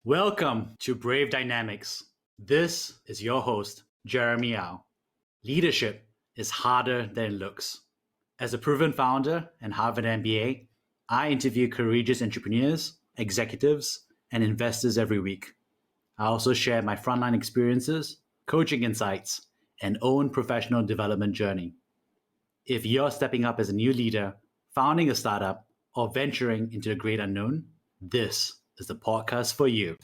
Welcome to Brave Dynamics. This is your host, Jeremy Au. Leadership is harder than it looks. As a proven founder and Harvard MBA, I interview courageous entrepreneurs, executives, and investors every week. I also share my frontline experiences, coaching insights, and own professional development journey. If you're stepping up as a new leader, founding a startup, or venturing into the great unknown, this is the podcast for you.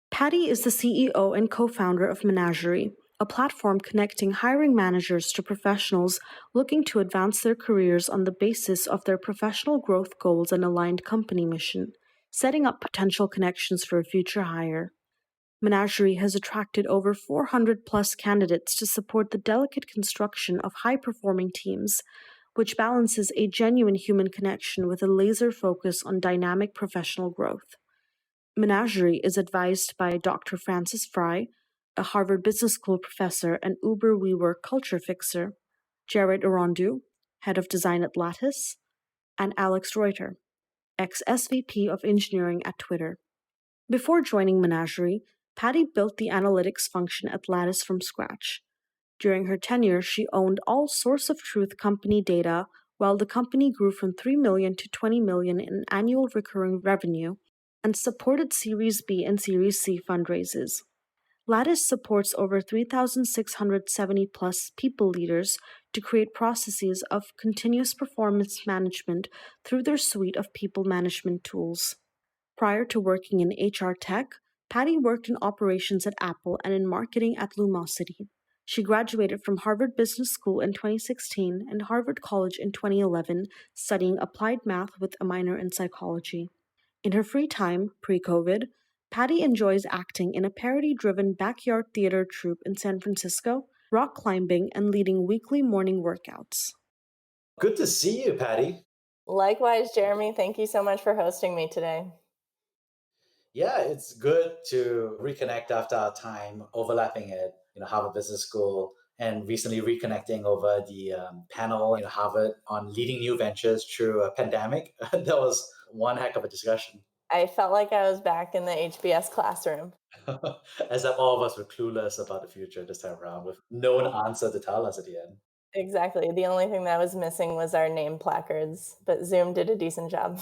Patty is the CEO and co-founder of Managerie, a platform connecting hiring managers to professionals looking to advance their careers on the basis of their professional growth goals and aligned company mission, setting up potential connections for a future hire. Managerie has attracted over 400 plus candidates to support the delicate construction of high-performing teams, which balances a genuine human connection with a laser focus on dynamic professional growth. Managerie is advised by Dr. Francis Fry, a Harvard Business School professor and Uber WeWork culture fixer, Jared Arondu, head of design at Lattice, and Alex Reuter, ex-SVP of engineering at Twitter. Before joining Managerie, Patty built the analytics function at Lattice from scratch. During her tenure, she owned all source of truth company data, while the company grew from $3 million to $20 million in annual recurring revenue and supported Series B and Series C fundraises. Lattice supports over 3,670 plus people leaders to create processes of continuous performance management through their suite of people management tools. Prior to working in HR tech, Patty worked in operations at Apple and in marketing at Lumosity. She graduated from Harvard Business School in 2016 and Harvard College in 2011, studying applied math with a minor in psychology. In her free time, pre-COVID, Patty enjoys acting in a parody-driven Backyard Theater Troupe in San Francisco, rock climbing, and leading weekly morning workouts. Good to see you, Patty. Likewise, Jeremy. Thank you so much for hosting me today. Yeah, it's good to reconnect after our time overlapping at Harvard Business School and recently reconnecting over the panel in Harvard on leading new ventures through a pandemic. That was one heck of a discussion. I felt like I was back in the HBS classroom. As if all of us were clueless about the future this time around with no answer to tell us at the end. Exactly. The only thing that was missing was our name placards, but Zoom did a decent job.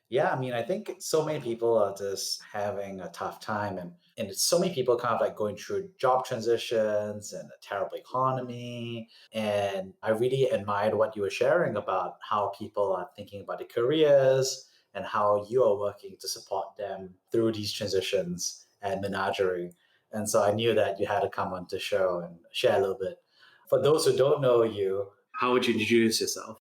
Yeah, I think so many people are just having a tough time and it's so many people kind of like going through job transitions and a terrible economy. And I really admired what you were sharing about how people are thinking about their careers and how you are working to support them through these transitions at Managerie. And so I knew that you had to come on the show and share a little bit. For those who don't know you, how would you introduce yourself?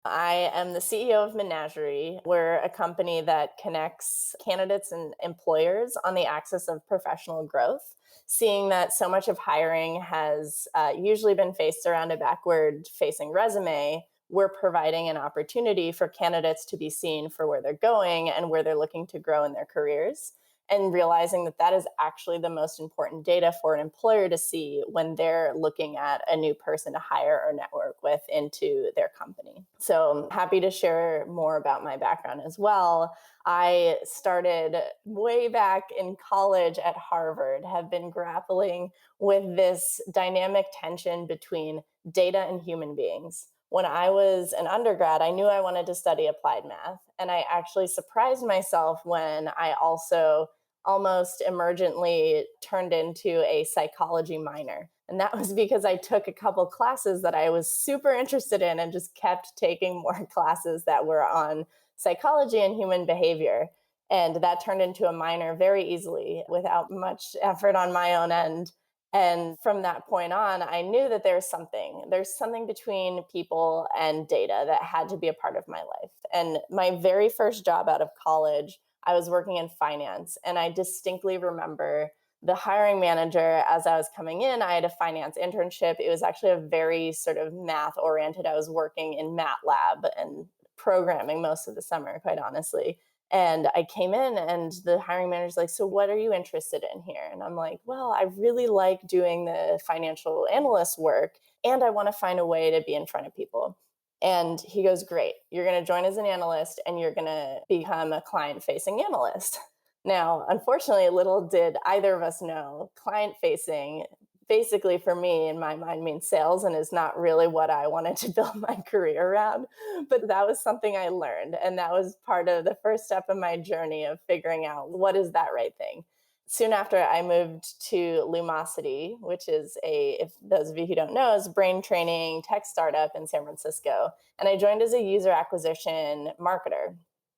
I am the CEO of Managerie. We're a company that connects candidates and employers on the axis of professional growth, seeing that so much of hiring has usually been faced around a backward-facing resume. We're providing an opportunity for candidates to be seen for where they're going and where they're looking to grow in their careers, and realizing that that is actually the most important data for an employer to see when they're looking at a new person to hire or network with into their company. So I'm happy to share more about my background as well. I started way back in college at Harvard, have been grappling with this dynamic tension between data and human beings. When I was an undergrad, I knew I wanted to study applied math, and I actually surprised myself when I also almost emergently turned into a psychology minor. And that was because I took a couple classes that I was super interested in and just kept taking more classes that were on psychology and human behavior. And that turned into a minor very easily without much effort on my own end. And from that point on, I knew that there's something between people and data that had to be a part of my life. And my very first job out of college, I was working in finance. And I distinctly remember the hiring manager, as I was coming in, I had a finance internship. It was actually a very sort of math oriented. I was working in MATLAB and programming most of the summer, quite honestly. And I came in and the hiring manager's like, so what are you interested in here? And I'm like, well, I really like doing the financial analyst work and I want to find a way to be in front of people. And he goes, great, you're going to join as an analyst and you're going to become a client-facing analyst. Now, unfortunately, little did either of us know, client-facing basically for me in my mind means sales and is not really what I wanted to build my career around. But that was something I learned. And that was part of the first step of my journey of figuring out what is that right thing. Soon after, I moved to Lumosity, which is if those of you who don't know, is a brain training tech startup in San Francisco. And I joined as a user acquisition marketer,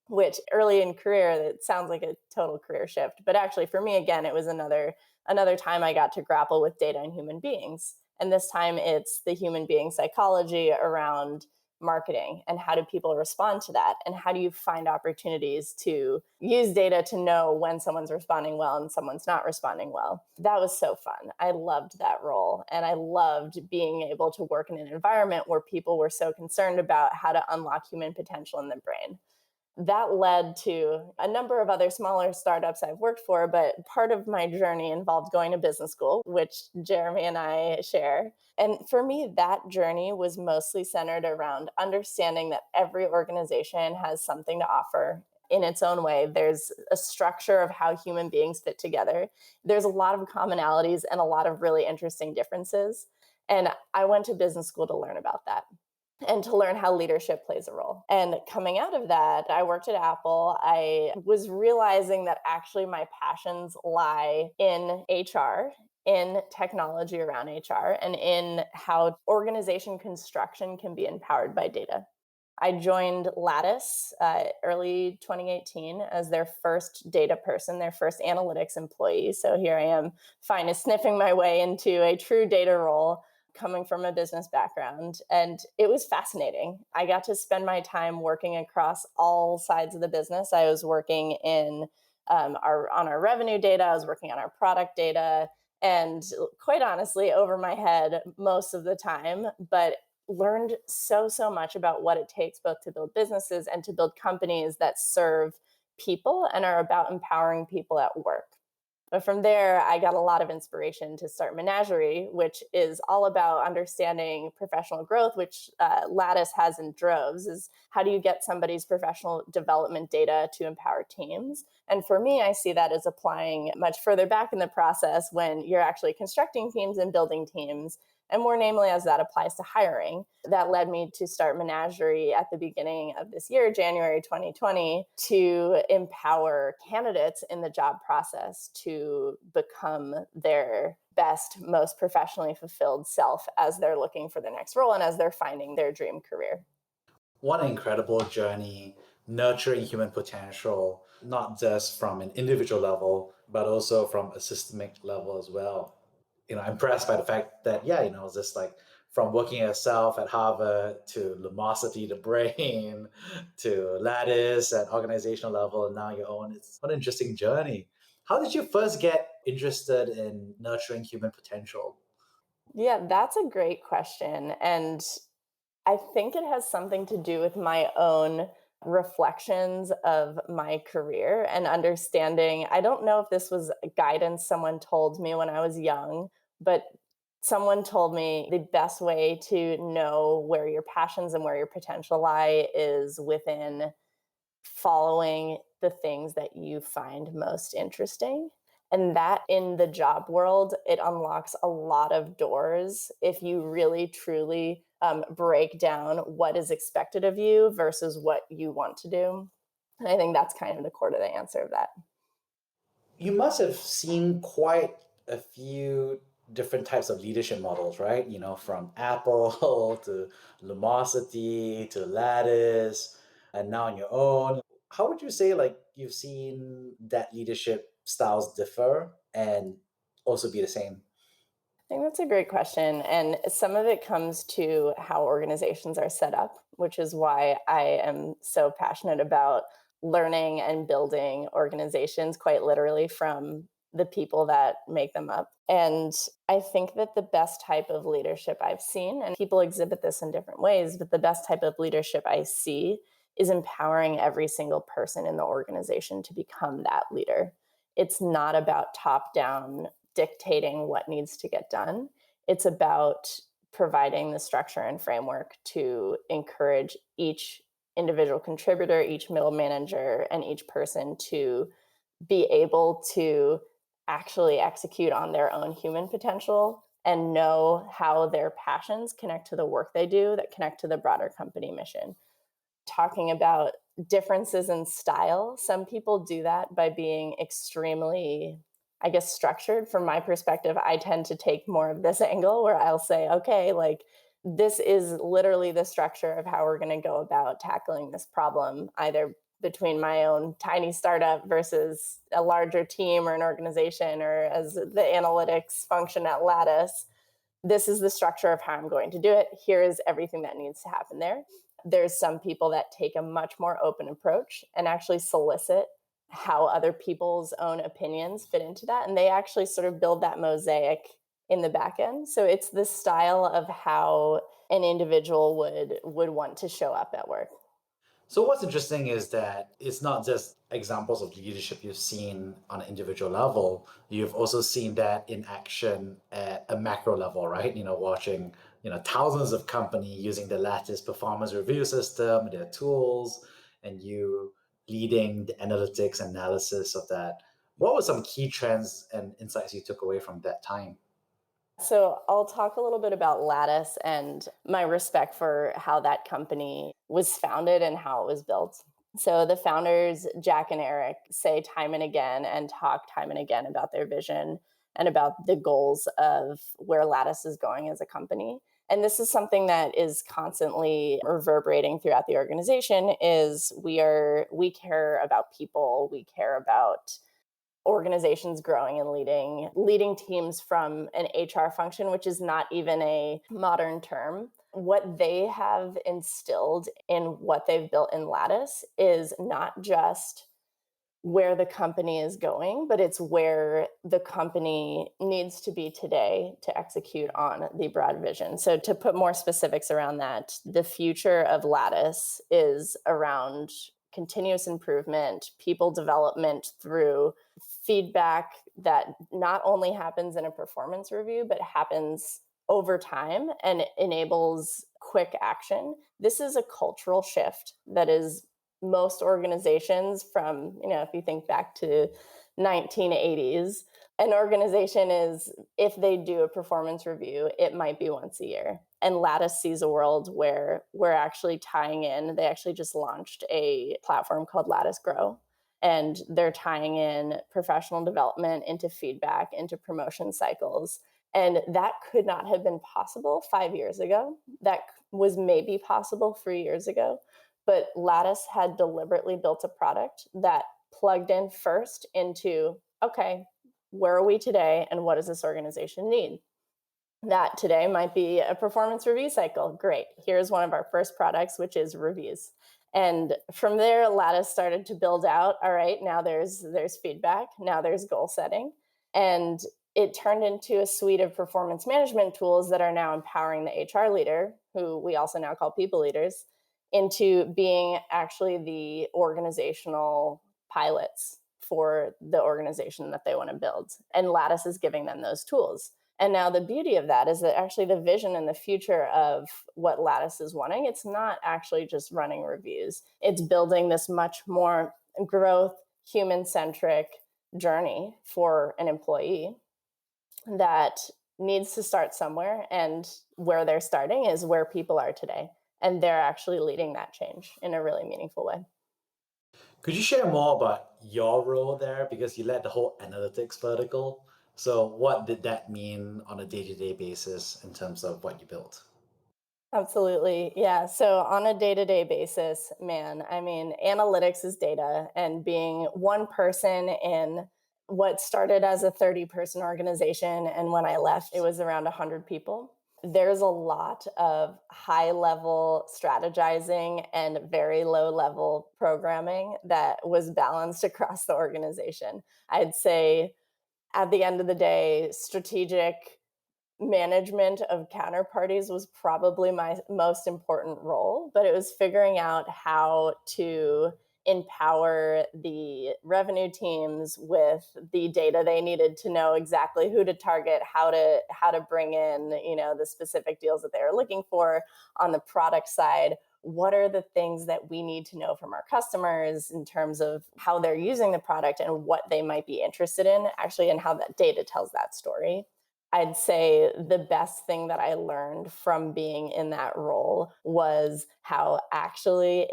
which early in career, it sounds like a total career shift. But actually, for me, again, it was another time I got to grapple with data and human beings. And this time it's the human being psychology around marketing and how do people respond to that? And how do you find opportunities to use data to know when someone's responding well and someone's not responding well? That was so fun. I loved that role. And I loved being able to work in an environment where people were so concerned about how to unlock human potential in the brain. That led to a number of other smaller startups I've worked for, but part of my journey involved going to business school, which Jeremy and I share. And for me, that journey was mostly centered around understanding that every organization has something to offer in its own way. There's a structure of how human beings fit together. There's a lot of commonalities and a lot of really interesting differences. And I went to business school to learn about that and to learn how leadership plays a role. And coming out of that, I worked at Apple. I was realizing that actually my passions lie in HR, in technology around HR, and in how organization construction can be empowered by data. I joined Lattice early 2018 as their first data person, their first analytics employee. So here I am, sniffing my way into a true data role, coming from a business background. And it was fascinating. I got to spend my time working across all sides of the business. I was working in on our revenue data. I was working on our product data, and quite honestly, over my head most of the time, but learned so much about what it takes both to build businesses and to build companies that serve people and are about empowering people at work. But from there, I got a lot of inspiration to start Managerie, which is all about understanding professional growth, which Lattice has in droves, is how do you get somebody's professional development data to empower teams? And for me, I see that as applying much further back in the process when you're actually constructing teams and building teams, and more namely as that applies to hiring. That led me to start Managerie at the beginning of this year, January 2020, to empower candidates in the job process to become their best, most professionally fulfilled self as they're looking for the next role and as they're finding their dream career. What an incredible journey, nurturing human potential, not just from an individual level, but also from a systemic level as well. Impressed by the fact that, just like from working yourself at Harvard to Lumosity, the brain, to Lattice at organizational level, and now your own. It's what an interesting journey. How did you first get interested in nurturing human potential? Yeah, that's a great question. And I think it has something to do with my own reflections of my career and understanding. I don't know if this was guidance someone told me when I was young, but someone told me the best way to know where your passions and where your potential lie is within following the things that you find most interesting. And that in the job world, it unlocks a lot of doors if you really truly break down what is expected of you versus what you want to do. And I think that's kind of the core to the answer of that. You must have seen quite a few different types of leadership models, right? From Apple to Lumosity to Lattice, and now on your own. How would you say like you've seen that leadership styles differ and also be the same? I think that's a great question. And some of it comes to how organizations are set up, which is why I am so passionate about learning and building organizations quite literally from the people that make them up. And I think that the best type of leadership I've seen, and people exhibit this in different ways, but the best type of leadership I see is empowering every single person in the organization to become that leader. It's not about top down dictating what needs to get done. It's about providing the structure and framework to encourage each individual contributor, each middle manager, and each person to be able to actually execute on their own human potential and know how their passions connect to the work they do that connect to the broader company mission. Talking about differences in style, some people do that by being extremely, I guess, structured. From my perspective, I tend to take more of this angle where I'll say, okay, like this is literally the structure of how we're going to go about tackling this problem, either between my own tiny startup versus a larger team or an organization, or as the analytics function at Lattice. This is the structure of how I'm going to do it. Here is everything that needs to happen there. There's some people that take a much more open approach and actually solicit how other people's own opinions fit into that. And they actually sort of build that mosaic in the back end. So it's the style of how an individual would want to show up at work. So what's interesting is that it's not just examples of leadership you've seen on an individual level. You've also seen that in action at a macro level, right? Watching, thousands of companies using the Lattice performance review system, their tools, and you leading the analytics analysis of that. What were some key trends and insights you took away from that time? So I'll talk a little bit about Lattice and my respect for how that company was founded and how it was built. So the founders, Jack and Eric, say time and again and talk time and again about their vision and about the goals of where Lattice is going as a company. And this is something that is constantly reverberating throughout the organization is we care about people, we care about organizations growing and leading teams from an HR function, which is not even a modern term. What they have instilled in what they've built in Lattice is not just where the company is going, but it's where the company needs to be today to execute on the broad vision. So to put more specifics around that, the future of Lattice is around continuous improvement, people development through feedback that not only happens in a performance review, but happens over time and enables quick action. This is a cultural shift that is most organizations from, if you think back to 1980s, an organization is, if they do a performance review, it might be once a year. And Lattice sees a world where we're actually tying in, they actually just launched a platform called Lattice Grow. And they're tying in professional development into feedback, into promotion cycles. And that could not have been possible 5 years ago. That was maybe possible 3 years ago. But Lattice had deliberately built a product that plugged in first into, okay, where are we today and what does this organization need? That today might be a performance review cycle. Great. Here's one of our first products, which is reviews. And from there, Lattice started to build out, all right, now there's feedback, now there's goal setting. And it turned into a suite of performance management tools that are now empowering the HR leader, who we also now call people leaders, into being actually the organizational pilots for the organization that they want to build. And Lattice is giving them those tools. And now the beauty of that is that actually the vision and the future of what Lattice is wanting, it's not actually just running reviews. It's building this much more growth, human-centric journey for an employee that needs to start somewhere. And where they're starting is where people are today. And they're actually leading that change in a really meaningful way. Could you share more about your role there? Because you led the whole analytics vertical. So what did that mean on a day-to-day basis in terms of what you built? Absolutely. Yeah. So on a day-to-day basis, man, I mean, analytics is data, and being one person in what started as a 30-person organization, and when I left, it was around 100 people. There's a lot of high-level strategizing and very low-level programming that was balanced across the organization. I'd say at the end of the day, strategic management of counterparties was probably my most important role, but it was figuring out how to empower the revenue teams with the data they needed to know exactly who to target, how to bring in, the specific deals that they were looking for. On the product side, what are the things that we need to know from our customers in terms of how they're using the product and what they might be interested in, actually, and how that data tells that story. I'd say the best thing that I learned from being in that role was how actually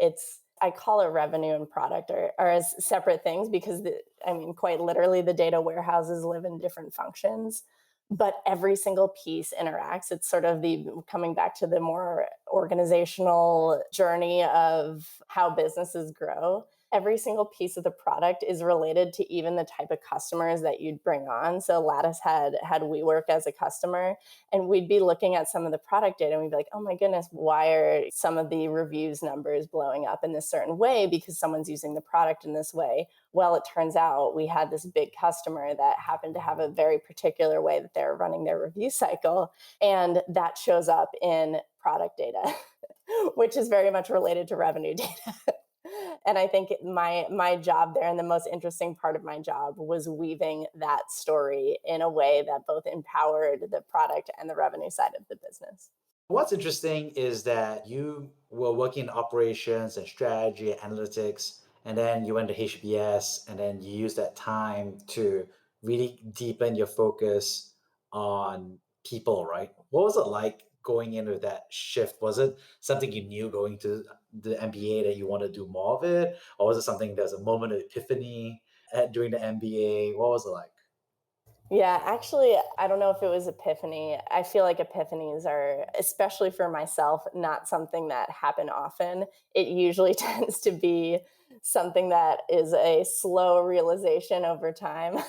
I call it revenue and product are as separate things because, quite literally, the data warehouses live in different functions, but every single piece interacts. It's sort of coming back to the more organizational journey of how businesses grow. Every single piece of the product is related to even the type of customers that you'd bring on. So Lattice had WeWork as a customer, and we'd be looking at some of the product data and we'd be like, oh my goodness, why are some of the reviews numbers blowing up in this certain way? Because someone's using the product in this way. Well, it turns out we had this big customer that happened to have a very particular way that they're running their review cycle. And that shows up in product data, which is very much related to revenue data. And I think my job there, and the most interesting part of my job, was weaving that story in a way that both empowered the product and the revenue side of the business. What's interesting is that you were working in operations and strategy, analytics, and then you went to HBS, and then you used that time to really deepen your focus on people, right? What was it like going into that shift? Was it something you knew going to the MBA that you want to do more of it? Or was it something there's a moment of epiphany during the MBA? What was it like? Yeah, actually, I don't know if it was epiphany. I feel like epiphanies are, especially for myself, not something that happen often. It usually tends to be something that is a slow realization over time.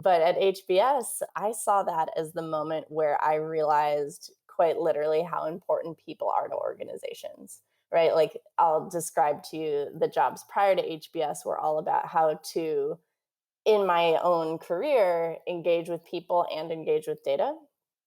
But at HBS, I saw that as the moment where I realized quite literally how important people are to organizations, right? Like, I'll describe to you the jobs prior to HBS were all about how to, in my own career, engage with people and engage with data.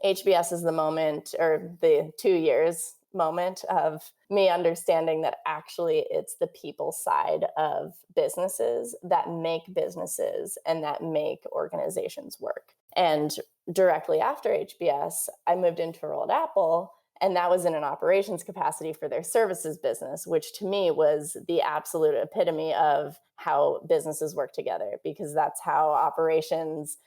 HBS is the moment, or the 2 years moment, of me understanding that actually it's the people side of businesses that make businesses and that make organizations work. And directly after HBS, I moved into a role at Apple, and that was in an operations capacity for their services business, which to me was the absolute epitome of how businesses work together, because that's how operations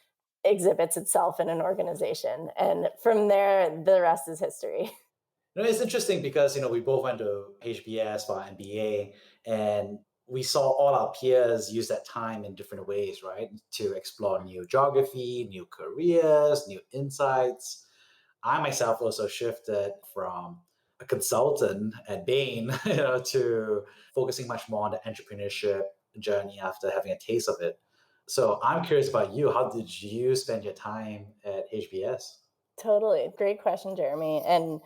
exhibits itself in an organization. And from there, the rest is history. It's interesting because we both went to HBS for our MBA, and we saw all our peers use that time in different ways, right? To explore new geography, new careers, new insights. I myself also shifted from a consultant at Bain, to focusing much more on the entrepreneurship journey after having a taste of it. So I'm curious about you. How did you spend your time at HBS? Totally. Great question, Jeremy. And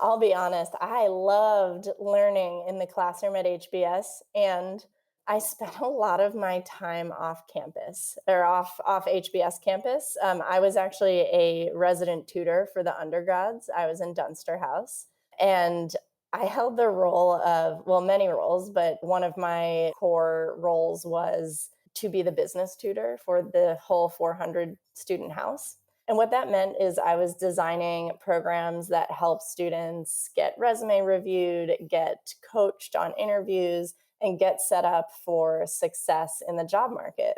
I'll be honest, I loved learning in the classroom at HBS, and I spent a lot of my time off campus, or off HBS campus. I was actually a resident tutor for the undergrads. I was in Dunster House, and I held the role of, well, many roles, but one of my core roles was to be the business tutor for the whole 400 student house. And what that meant is I was designing programs that help students get resume reviewed, get coached on interviews, and get set up for success in the job market.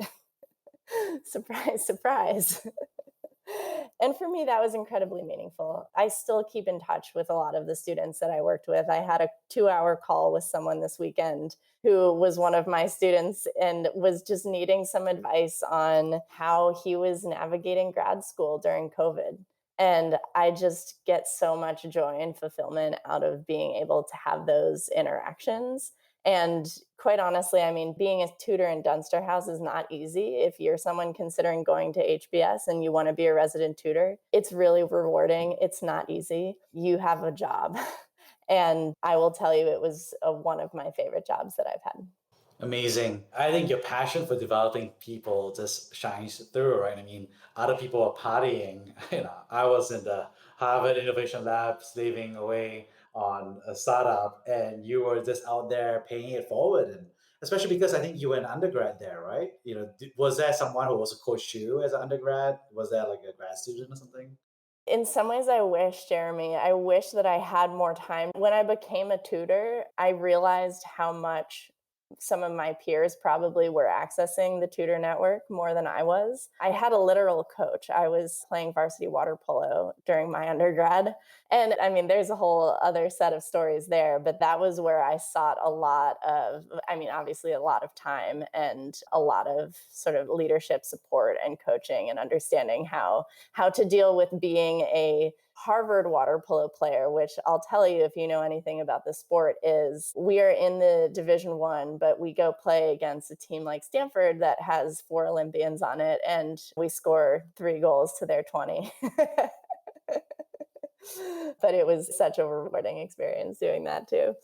Surprise, surprise. And for me, that was incredibly meaningful. I still keep in touch with a lot of the students that I worked with. I had a 2-hour call with someone this weekend who was one of my students and was just needing some advice on how he was navigating grad school during COVID. And I just get so much joy and fulfillment out of being able to have those interactions. And quite honestly, being a tutor in Dunster House is not easy. If you're someone considering going to HBS and you want to be a resident tutor, it's really rewarding. It's not easy. You have a job. And I will tell you, it was one of my favorite jobs that I've had. Amazing. I think your passion for developing people just shines through, right? Other people are partying. I was in the Harvard Innovation Lab slaving away on a startup, and you were just out there paying it forward. And especially because I think you were an undergrad there, right? Was there someone who also coached you as an undergrad? Was there like a grad student or something? In some ways, I wish, Jeremy, I wish that I had more time. When I became a tutor, I realized how much some of my peers probably were accessing the tutor network more than I was. I had a literal coach. I was playing varsity water polo during my undergrad. And I mean, there's a whole other set of stories there, but that was where I sought a lot of, I mean, obviously a lot of time and a lot of sort of leadership support and coaching and understanding how to deal with being a Harvard water polo player, which I'll tell you, if you know anything about the sport, is we are in the Division One, but we go play against a team like Stanford that has 4 Olympians on it, and we score 3 goals to their 20. But it was such a rewarding experience doing that too.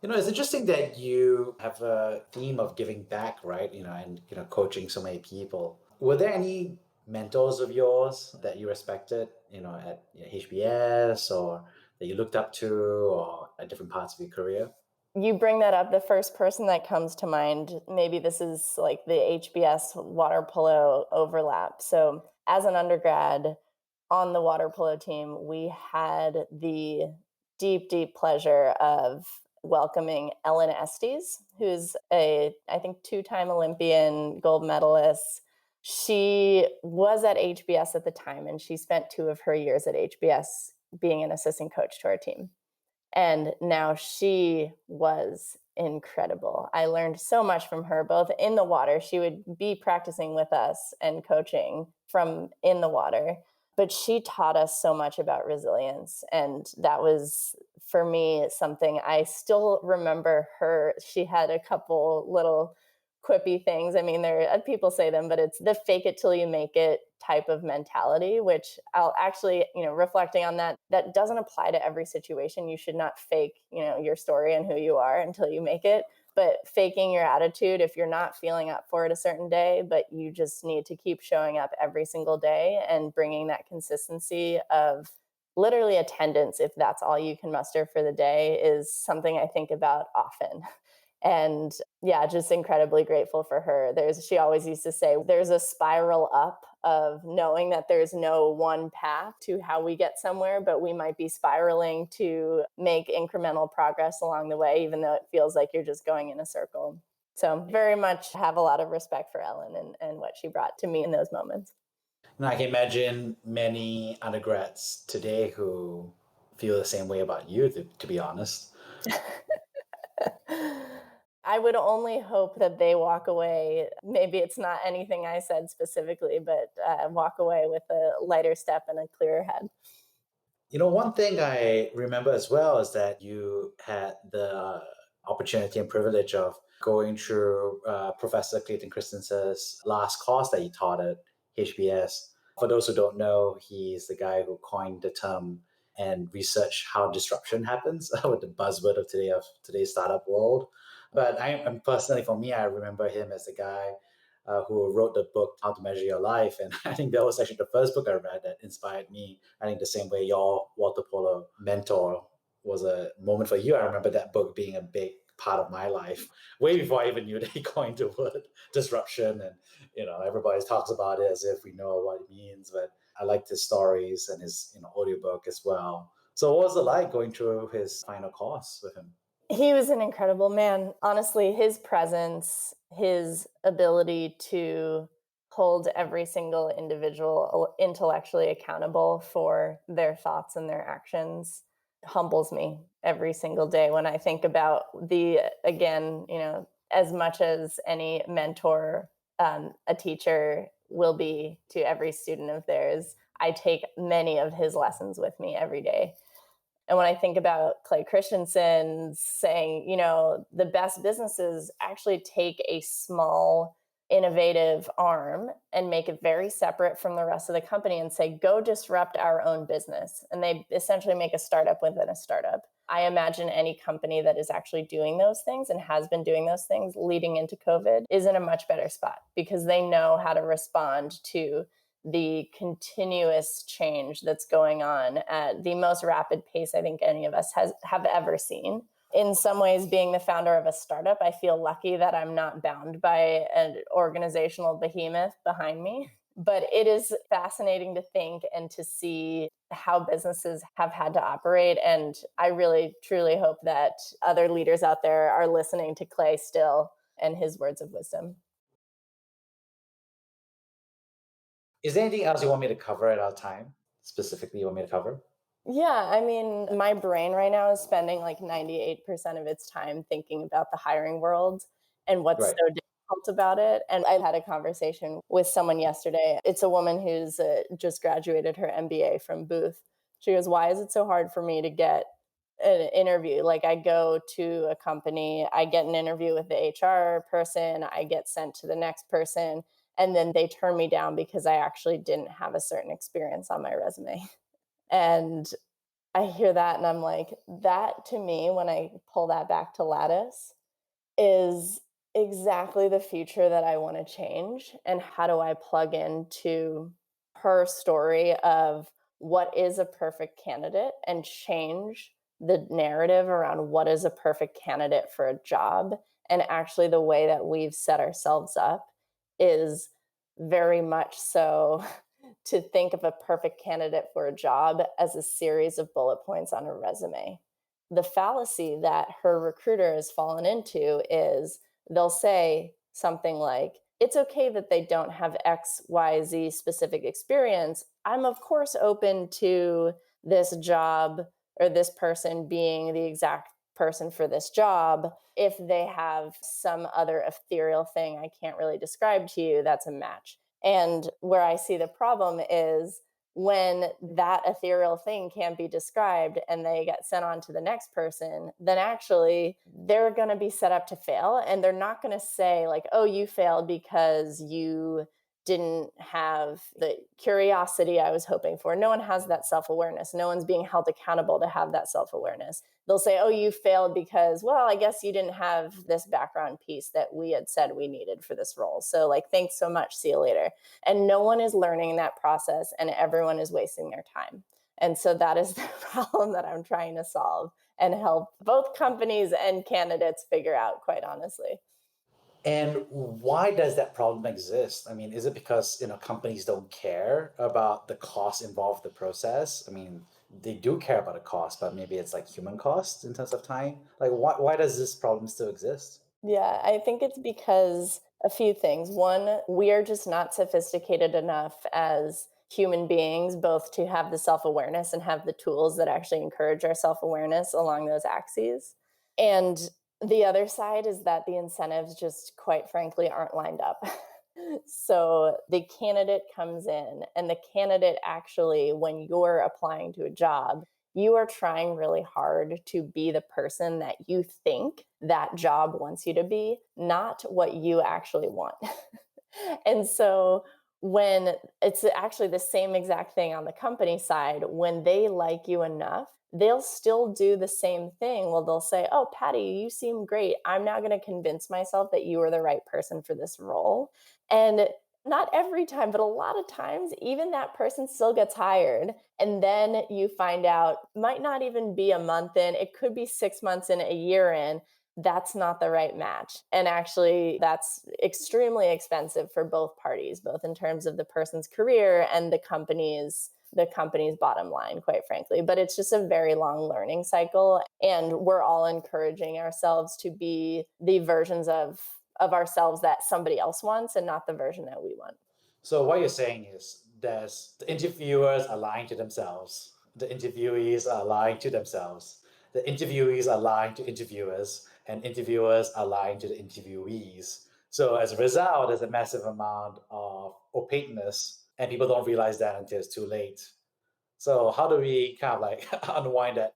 It's interesting that you have a theme of giving back, right? And coaching so many people. Were there any mentors of yours that you respected, at HBS, or that you looked up to, or at different parts of your career? You bring that up, the first person that comes to mind, maybe this is like the HBS water polo overlap. So as an undergrad on the water polo team, we had the deep, deep pleasure of welcoming Ellen Estes, who's I think, 2-time Olympian gold medalist. She was at HBS at the time, and she spent 2 of her years at HBS being an assistant coach to our team. And now she was incredible. I learned so much from her, both in the water. She would be practicing with us and coaching from in the water, but she taught us so much about resilience. And that was, for me, something I still remember her. She had a couple little quippy things. I mean, people say them, but it's the fake it till you make it type of mentality, which I'll actually, reflecting on that doesn't apply to every situation. You should not fake, your story and who you are until you make it. But faking your attitude, if you're not feeling up for it a certain day, but you just need to keep showing up every single day and bringing that consistency of literally attendance, if that's all you can muster for the day, is something I think about often. And yeah, just incredibly grateful for her. She always used to say, there's a spiral up of knowing that there's no one path to how we get somewhere, but we might be spiraling to make incremental progress along the way, even though it feels like you're just going in a circle. So very much have a lot of respect for Ellen and what she brought to me in those moments. And I can imagine many undergrads today who feel the same way about you, to be honest. I would only hope that they walk away. Maybe it's not anything I said specifically, but walk away with a lighter step and a clearer head. One thing I remember as well is that you had the opportunity and privilege of going through Professor Clayton Christensen's last course that he taught at HBS. For those who don't know, he's the guy who coined the term and researched how disruption happens with the buzzword of today's startup world. But I'm personally, for me, I remember him as the guy who wrote the book How to Measure Your Life. And I think that was actually the first book I read that inspired me. I think the same way your water polo mentor was a moment for you. I remember that book being a big part of my life way before I even knew that he coined the word disruption. And, everybody talks about it as if we know what it means. But I liked his stories and his audiobook as well. So what was it like going through his final course with him? He was an incredible man. Honestly, his presence, his ability to hold every single individual intellectually accountable for their thoughts and their actions humbles me every single day when I think about as much as any mentor, a teacher will be to every student of theirs, I take many of his lessons with me every day. And when I think about Clay Christensen saying, the best businesses actually take a small, innovative arm and make it very separate from the rest of the company and say, go disrupt our own business. And they essentially make a startup within a startup. I imagine any company that is actually doing those things and has been doing those things leading into COVID is in a much better spot because they know how to respond to the continuous change that's going on at the most rapid pace I think any of us have ever seen. In some ways, being the founder of a startup, I feel lucky that I'm not bound by an organizational behemoth behind me. But it is fascinating to think and to see how businesses have had to operate. And I really, truly hope that other leaders out there are listening to Clay still and his words of wisdom. Is there anything else you want me to cover at our time? Specifically, you want me to cover? Yeah, I mean, my brain right now is spending like 98% of its time thinking about the hiring world and what's Right. so difficult about it. And I had a conversation with someone yesterday. It's a woman who's just graduated her MBA from Booth. She goes, "Why is it so hard for me to get an interview? Like, I go to a company, I get an interview with the HR person, I get sent to the next person, and then they turn me down because I actually didn't have a certain experience on my resume." And I hear that and I'm like, that to me, when I pull that back to Lattice, is exactly the future that I want to change. And how do I plug into her story of what is a perfect candidate and change the narrative around what is a perfect candidate for a job? And actually, the way that we've set ourselves up is very much so to think of a perfect candidate for a job as a series of bullet points on a resume. The fallacy that her recruiter has fallen into is they'll say something like, "It's okay that they don't have XYZ specific experience. I'm, of course, open to this job or this person being the exact person for this job. If they have some other ethereal thing I can't really describe to you, that's a match." And where I see the problem is when that ethereal thing can't be described and they get sent on to the next person, then actually they're going to be set up to fail. And they're not going to say, like, "Oh, you failed because you didn't have the curiosity I was hoping for." No one has that self-awareness. No one's being held accountable to have that self-awareness. They'll say, "Oh, you failed because, well, I guess you didn't have this background piece that we had said we needed for this role. So, like, thanks so much. See you later." And no one is learning that process and everyone is wasting their time. And so that is the problem that I'm trying to solve and help both companies and candidates figure out, quite honestly. And why does that problem exist? I mean, is it because companies don't care about the cost involved in the process? I mean, they do care about the cost, but maybe it's like human cost in terms of time. Like, why does this problem still exist? Yeah, I think it's because a few things. One, we are just not sophisticated enough as human beings, both to have the self awareness and have the tools that actually encourage our self awareness along those axes. And the other side is that the incentives just, quite frankly, aren't lined up. So the candidate comes in, and the candidate actually, when you're applying to a job, you are trying really hard to be the person that you think that job wants you to be, not what you actually want. And so when it's actually the same exact thing on the company side, when they like you enough, they'll still do the same thing. Well, they'll say, "Oh, Patty, you seem great. I'm now going to convince myself that you are the right person for this role." And not every time, but a lot of times, even that person still gets hired. And then you find out, might not even be a month in, it could be 6 months in, a year in, that's not the right match. And actually, that's extremely expensive for both parties, both in terms of the person's career and the company's bottom line, quite frankly. But it's just a very long learning cycle. And we're all encouraging ourselves to be the versions of ourselves that somebody else wants and not the version that we want. So what you're saying is there's the interviewers are lying to themselves, the interviewees are lying to themselves, the interviewees are lying to interviewers, and interviewers are lying to the interviewees. So as a result, there's a massive amount of opaqueness, and people don't realize that until it's too late. So how do we kind of like unwind that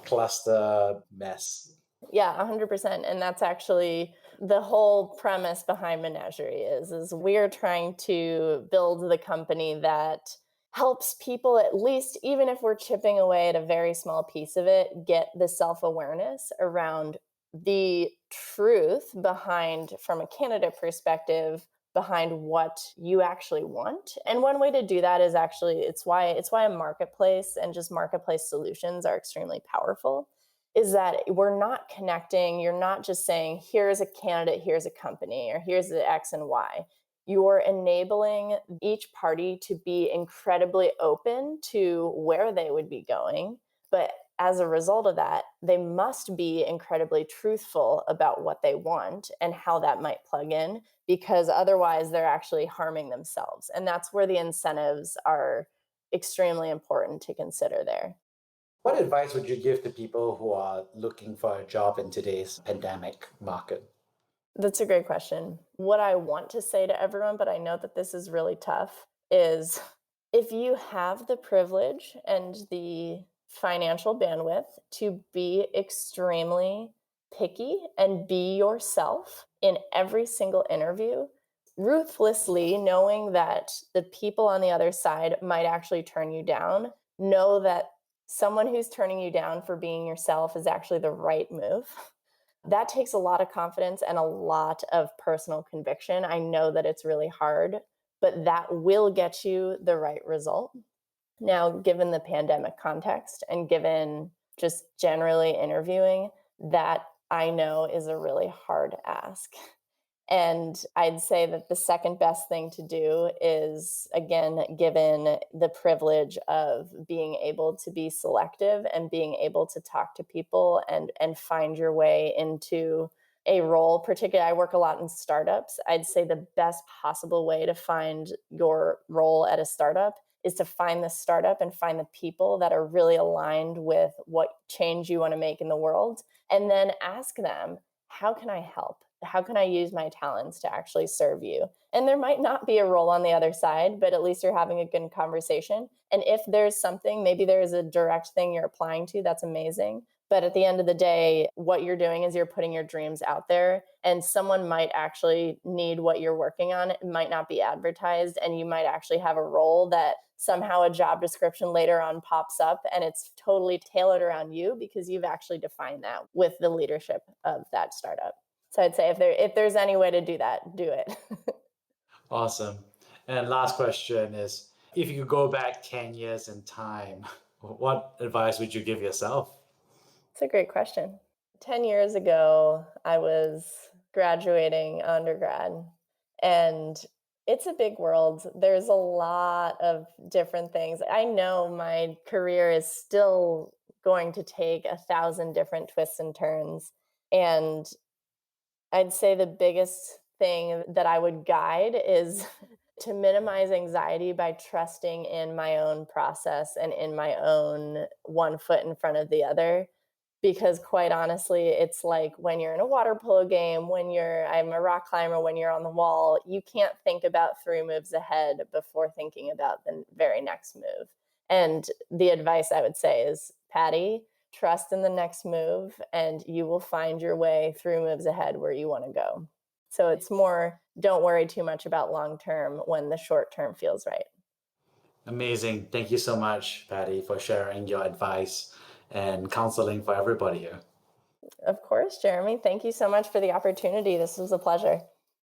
cluster mess? Yeah, 100%. And that's actually the whole premise behind Menagerie is we're trying to build the company that helps people, at least, even if we're chipping away at a very small piece of it, get the self-awareness around the truth behind, from a candidate perspective, behind what you actually want. And one way to do that is actually, it's why a marketplace and just marketplace solutions are extremely powerful, is that we're not connecting. You're not just saying, here's a candidate, here's a company, or here's the X and Y. You're enabling each party to be incredibly open to where they would be going. But as a result of that, they must be incredibly truthful about what they want and how that might plug in, because otherwise they're actually harming themselves. And that's where the incentives are extremely important to consider there. What advice would you give to people who are looking for a job in today's pandemic market? That's a great question. What I want to say to everyone, but I know that this is really tough, is if you have the privilege and the financial bandwidth to be extremely picky and be yourself in every single interview, ruthlessly knowing that the people on the other side might actually turn you down, know that someone who's turning you down for being yourself is actually the right move. That takes a lot of confidence and a lot of personal conviction. I know that it's really hard, but that will get you the right result. Now, given the pandemic context and given just generally interviewing, that I know is a really hard ask. And I'd say that the second best thing to do is, again, given the privilege of being able to be selective and being able to talk to people and find your way into a role. Particularly, I work a lot in startups. I'd say the best possible way to find your role at a startup is to find the startup and find the people that are really aligned with what change you want to make in the world. And then ask them, how can I help? How can I use my talents to actually serve you? And there might not be a role on the other side, but at least you're having a good conversation. And if there's something, maybe there's a direct thing you're applying to, that's amazing. But at the end of the day, what you're doing is you're putting your dreams out there, and someone might actually need what you're working on. It might not be advertised, and you might actually have a role that somehow a job description later on pops up, and it's totally tailored around you because you've actually defined that with the leadership of that startup. So I'd say if there's any way to do that, do it. Awesome. And last question is, if you could go back 10 years in time, what advice would you give yourself? It's a great question. 10 years ago, I was graduating undergrad, and it's a big world. There's a lot of different things. I know my career is still going to take 1,000 different twists and turns. And I'd say the biggest thing that I would guide is to minimize anxiety by trusting in my own process and in my own one foot in front of the other. Because quite honestly, it's like when you're in a water polo game, I'm a rock climber, when you're on the wall, you can't think about 3 moves ahead before thinking about the very next move. And the advice I would say is, Patty, trust in the next move and you will find your way 3 moves ahead where you want to go. So it's more, don't worry too much about long term when the short term feels right. Amazing. Thank you so much, Patty, for sharing your advice and counseling for everybody here. Of course, Jeremy. Thank you so much for the opportunity. This was a pleasure.